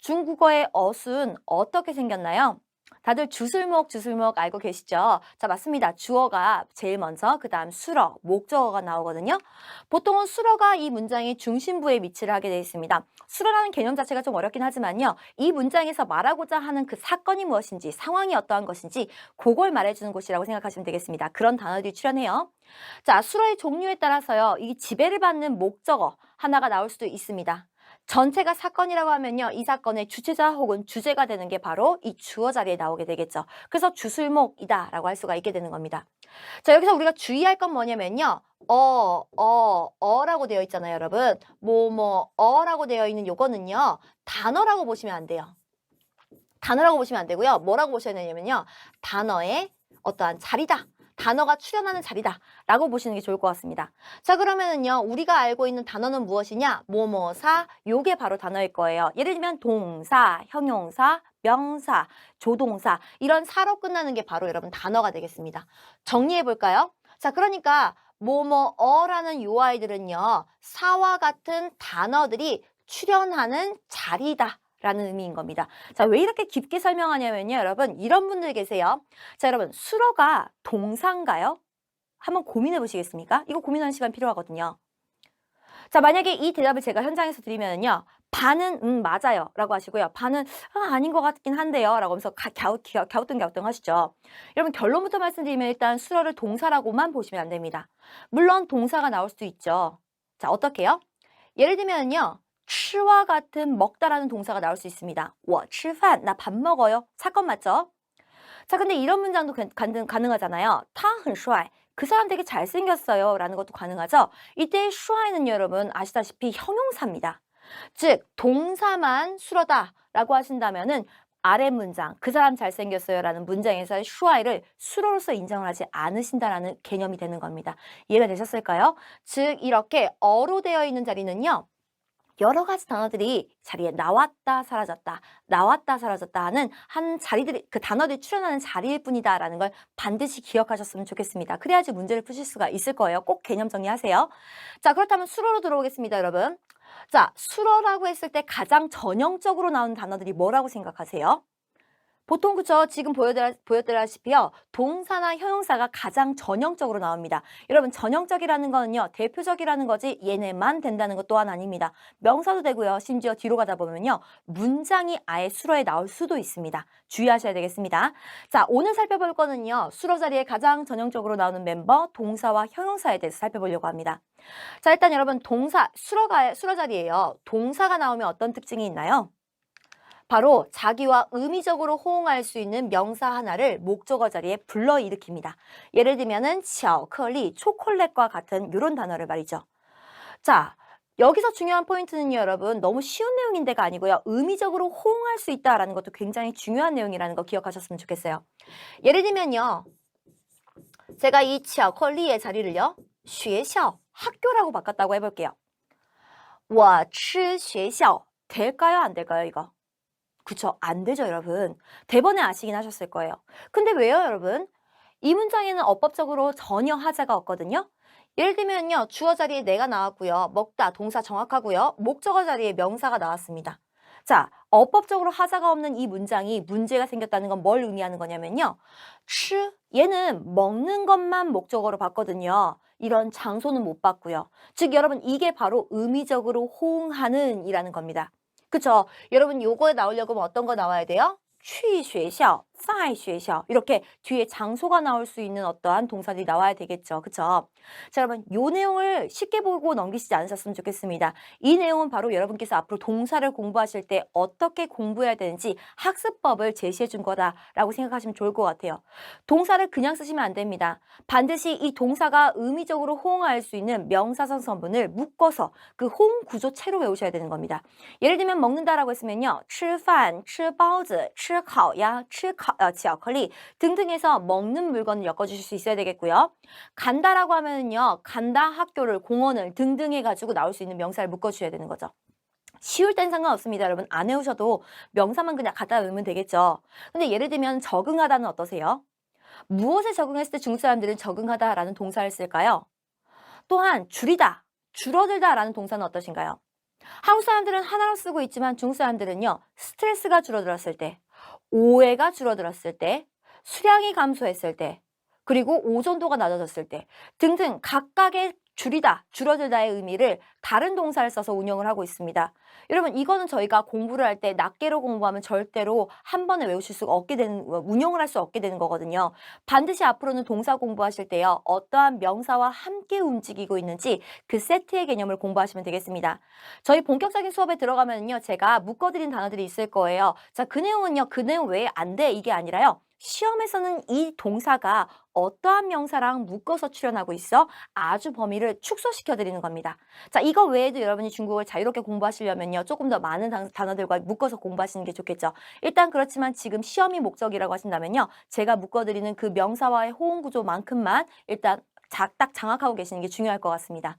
중국어의 어순 어떻게 생겼나요? 다들 주술목 알고 계시죠? 자, 맞습니다. 주어가 제일 먼저, 그 다음 수러, 목적어가 나오거든요. 보통은 수러가 이 문장의 중심부에 위치를 하게 되어 있습니다. 수러라는 개념 자체가 좀 어렵긴 하지만요. 이 문장에서 말하고자 하는 그 사건이 무엇인지, 상황이 어떠한 것인지 그걸 말해주는 곳이라고 생각하시면 되겠습니다. 그런 단어들이 출현해요. 자, 수러의 종류에 따라서요. 이 지배를 받는 목적어 하나가 나올 수도 있습니다. 전체가 사건이라고 하면요. 이 사건의 주체자 혹은 주제가 되는 게 바로 이 주어 자리에 나오게 되겠죠. 그래서 주술목이다 라고 할 수가 있게 되는 겁니다. 자, 여기서 우리가 주의할 건 뭐냐면요. 어라고 되어 있잖아요, 여러분. 어라고 되어 있는 요거는요. 단어라고 보시면 안 돼요. 단어라고 보시면 안 되고요. 뭐라고 보셔야 되냐면요. 단어의 어떠한 자리다. 단어가 출현하는 자리다 라고 보시는 게 좋을 것 같습니다. 자, 그러면은요, 우리가 알고 있는 단어는 무엇이냐? 뭐뭐사, 요게 바로 단어일 거예요. 예를 들면 동사, 형용사, 명사, 조동사, 이런 사로 끝나는 게 바로 여러분 단어가 되겠습니다. 정리해 볼까요? 자, 그러니까 뭐뭐어라는 요 아이들은요, 사와 같은 단어들이 출현하는 자리다 라는 의미인 겁니다. 자, 왜 이렇게 깊게 설명하냐면요, 여러분, 이런 분들 계세요. 자, 여러분, 수러가 동사인가요? 한번 고민해 보시겠습니까? 이거 고민하는 시간 필요하거든요. 자, 만약에 이 대답을 제가 현장에서 드리면요, 반은 맞아요 라고 하시고요, 반은 아닌 것 같긴 한데요 라고 하면서 갸우뚱 하시죠. 여러분, 결론부터 말씀드리면 일단 수러를 동사라고만 보시면 안 됩니다. 물론 동사가 나올 수도 있죠. 자, 어떻게요? 예를 들면요, 吃와 같은 먹다라는 동사가 나올 수 있습니다. 我吃饭, 나 밥 먹어요. 사건 맞죠? 자, 근데 이런 문장도 가능하잖아요. 他很帅, 그 사람 되게 잘생겼어요 라는 것도 가능하죠. 이때 帅는 여러분 아시다시피 형용사입니다. 즉, 동사만 수러다 라고 하신다면은 아래 문장, 그 사람 잘생겼어요 라는 문장에서의 슈아이를 수로로서 인정을 하지 않으신다라는 개념이 되는 겁니다. 이해가 되셨을까요? 즉, 이렇게 어로 되어 있는 자리는요, 여러 가지 단어들이 자리에 나왔다 사라졌다 나왔다 사라졌다 하는 한 자리들이, 그 단어들이 출현하는 자리일 뿐이다라는 걸 반드시 기억하셨으면 좋겠습니다. 그래야지 문제를 푸실 수가 있을 거예요. 꼭 개념 정리하세요. 자, 그렇다면 수로로 들어오겠습니다, 여러분. 자, 수로라고 했을 때 가장 전형적으로 나오는 단어들이 뭐라고 생각하세요? 보통 그쵸, 지금 보여드렸다시피요, 동사나 형용사가 가장 전형적으로 나옵니다. 여러분, 전형적이라는 거는요, 대표적이라는 거지 얘네만 된다는 것 또한 아닙니다. 명사도 되고요, 심지어 뒤로 가다 보면요, 문장이 아예 수로에 나올 수도 있습니다. 주의하셔야 되겠습니다. 자, 오늘 살펴볼 거는요, 수로 자리에 가장 전형적으로 나오는 멤버 동사와 형용사에 대해서 살펴보려고 합니다. 자, 일단 여러분, 수로 자리에요, 동사가 나오면 어떤 특징이 있나요? 바로 자기와 의미적으로 호응할 수 있는 명사 하나를 목적어 자리에 불러일으킵니다. 예를 들면은 巧克力, 초콜릿과 같은 이런 단어를 말이죠. 자, 여기서 중요한 포인트는요, 여러분, 너무 쉬운 내용인데가 아니고요, 의미적으로 호응할 수 있다라는 것도 굉장히 중요한 내용이라는 거 기억하셨으면 좋겠어요. 예를 들면요, 제가 이 巧克力의 자리를요, 学校, 학교라고 바꿨다고 해볼게요. 我吃学校, 될까요, 안 될까요, 이거? 그쵸, 안 되죠, 여러분. 대번에 아시긴 하셨을 거예요. 근데 왜요, 여러분? 이 문장에는 어법적으로 전혀 하자가 없거든요. 예를 들면요, 주어 자리에 내가 나왔고요, 먹다, 동사 정확하고요, 목적어 자리에 명사가 나왔습니다. 자, 어법적으로 하자가 없는 이 문장이 문제가 생겼다는 건 뭘 의미하는 거냐면요, 얘는 먹는 것만 목적어로 봤거든요. 이런 장소는 못 봤고요. 즉, 여러분, 이게 바로 의미적으로 호응하는 이라는 겁니다. 그쵸? 여러분, 요거에 나오려고 하면 어떤 거 나와야 돼요? 去学校, 在学校, 이렇게 뒤에 장소가 나올 수 있는 어떠한 동사들이 나와야 되겠죠. 그쵸? 자, 여러분, 요 내용을 쉽게 보고 넘기시지 않으셨으면 좋겠습니다. 이 내용은 바로 여러분께서 앞으로 동사를 공부하실 때 어떻게 공부해야 되는지 학습법을 제시해 준 거다라고 생각하시면 좋을 것 같아요. 동사를 그냥 쓰시면 안 됩니다. 반드시 이 동사가 의미적으로 호응할 수 있는 명사성 성분을 묶어서 그 호응 구조체로 외우셔야 되는 겁니다. 예를 들면 먹는다라고 했으면요, 吃饭, 吃包子, 吃烤鸭, 巧克力 등등 해서 먹는 물건을 엮어주실 수 있어야 되겠고요. 간다라고 하면은요, 간다, 학교를, 공원을 등등 해가지고 나올 수 있는 명사를 묶어주셔야 되는 거죠. 쉬울 땐 상관없습니다, 여러분. 안 외우셔도 명사만 그냥 갖다 외우면 되겠죠. 근데 예를 들면 적응하다는 어떠세요? 무엇에 적응했을 때 중국 사람들은 적응하다라는 동사를 쓸까요? 또한 줄이다, 줄어들다라는 동사는 어떠신가요? 한국 사람들은 하나로 쓰고 있지만 중국 사람들은요. 스트레스가 줄어들었을 때, 오해가 줄어들었을 때, 수량이 감소했을 때, 그리고 오존도가 낮아졌을 때 등등 각각의 줄이다, 줄어들다의 의미를 다른 동사를 써서 운영을 하고 있습니다. 여러분 이거는 저희가 공부를 할 때 낱개로 공부하면 절대로 한 번에 외우실 수가 없게 되는, 운영을 할 수 없게 되는 거거든요. 반드시 앞으로는 동사 공부하실 때요. 어떠한 명사와 함께 움직이고 있는지 그 세트의 개념을 공부하시면 되겠습니다. 저희 본격적인 수업에 들어가면요. 제가 묶어드린 단어들이 있을 거예요. 자, 그 내용은요. 그 내용 외에 안 돼. 이게 아니라요. 시험에서는 이 동사가 어떠한 명사랑 묶어서 출현하고 있어? 아주 범위를 축소시켜 드리는 겁니다. 자, 이거 외에도 여러분이 중국어를 자유롭게 공부하시려면요. 조금 더 많은 단어들과 묶어서 공부하시는 게 좋겠죠. 일단 그렇지만 지금 시험이 목적이라고 하신다면요. 제가 묶어드리는 그 명사와의 호응 구조만큼만 일단 딱 장악하고 계시는 게 중요할 것 같습니다.